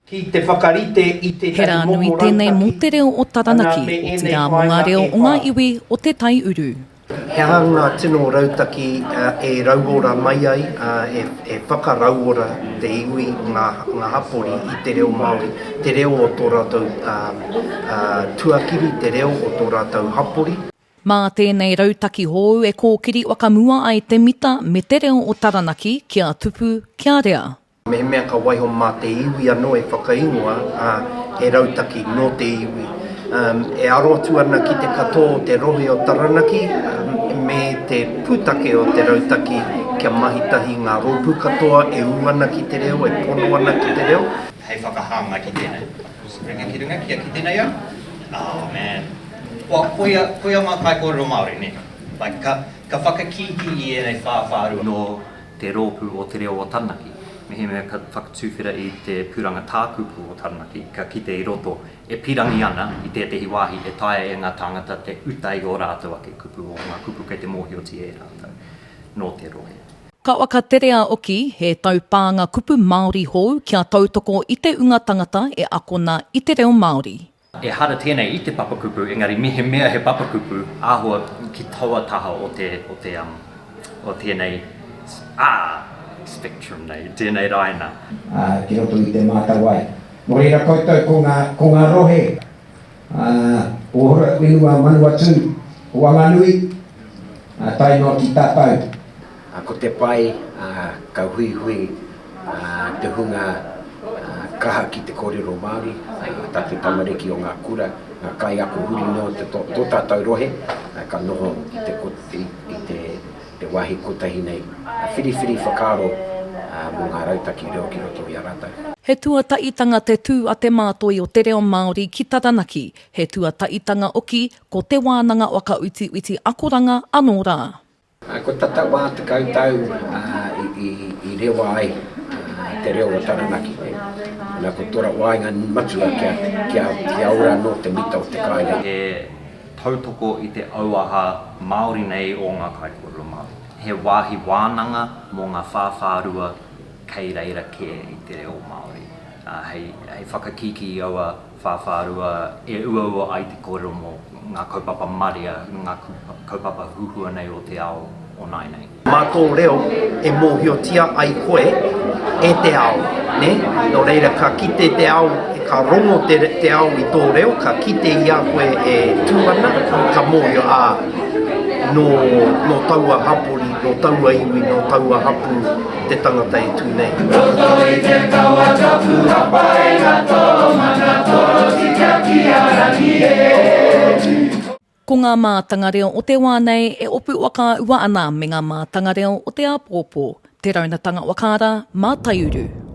He rā nui tēnei mō te reo o Taranaki, o te rā mō ngā reo o ngā iwi o te tai uru. He hanga tino rautaki e rauora mai ai, e whakarauora te iwi ngā hapori i te reo Māori, te reo o tō rātou tuakiri, te reo o tō rātou hapori. Mā tēnei rautaki hou e kōkiri wakamua ai te mita me te reo o Taranaki kia tupu kia rea. Me mea ka waiho mā te iwi anō e whakaingoa e rautaki no te iwi. E arotu ana ki te katoa o te rohe o Taranaki me te pūtake o te rautaki kia mahitahi ngā rōpū katoa e uana ki te reo, e pono ana ki te reo. Hei whakahanga ki tēnei. Ringa ki runga kia ki tēnei au? Oh man. Koia mā kai kōrero Māori ne. Like, ka whakakiki i enei whāwhāru no te rōpū o te reo o Taranaki. Me he mea ka whakatūwhira i te pūranga tākupu o Taranaki, ka kite i roto e pirangi ana i tētahi wāhi e taia e ngā tāngata te utai o rātou ake kupu o ngā kupu kei te mōhioti e rātou no te rohe. Ka waka terea oki he taupānga kupu Māori hou kia tautoko i te unga tangata e akona i te reo Māori. E hara tēnei i te papakupu, engari mihe mea he papakupu, āhua ki taua taha o tēnei spectrum nei, tēnei raina. Ki roto i te mātawai. Mo reira koutou ko ngā rohe, o hora whenua Manawatu, o Wanganui, tai no ki tāpau. Ko te pai, ka hui hui, te hunga kaha ki te kōrero Māori, tātou tamariki o ngā kura, ngā kai ako huri no tō tātou rohe, ka noho i te wahi kotahi nei. Whiriwhiri whakaro mō ngā rautaki reo ki roto i a rātou. He tuataitanga te tū a te mātoi o te reo Māori ki Taranaki. He tuataitanga oki ko te wānanga waka uti akoranga anō rā. Ko tata wā te kautau i rewa ai te reo o Taranaki. Nā ko tora wāinga matua kia ora no te mita o te kainga. He tautoko i te auaha Māori nei o ngā kaikōrero Māori. He wāhi wānanga mō ngā whāwhārua kei reira ke i te reo Māori. Hei whakakiki i aua whāwhārua e ua ai te kōrero mō ngā kaupapa maria, ngā kaupapa huhua nei o te ao o nai nei. Mā tō reo e mōhiotia ai koe e te ao, ne? Nō reira ka kite te ao, ka rongo te ao i tō reo, ka kite i a koe e tūana, ka mōhio no taua hapori, no taua iwi, no taua hapu te tangata e tū nei. Roto i te kaua tapu hapai ngā tō mana tōro tika ki arani e. Ko ngā mātanga reo o te wānei e opu waka ua ana me ngā mātanga reo o te Apōpō, te raunatanga wakara, mā Taiuru.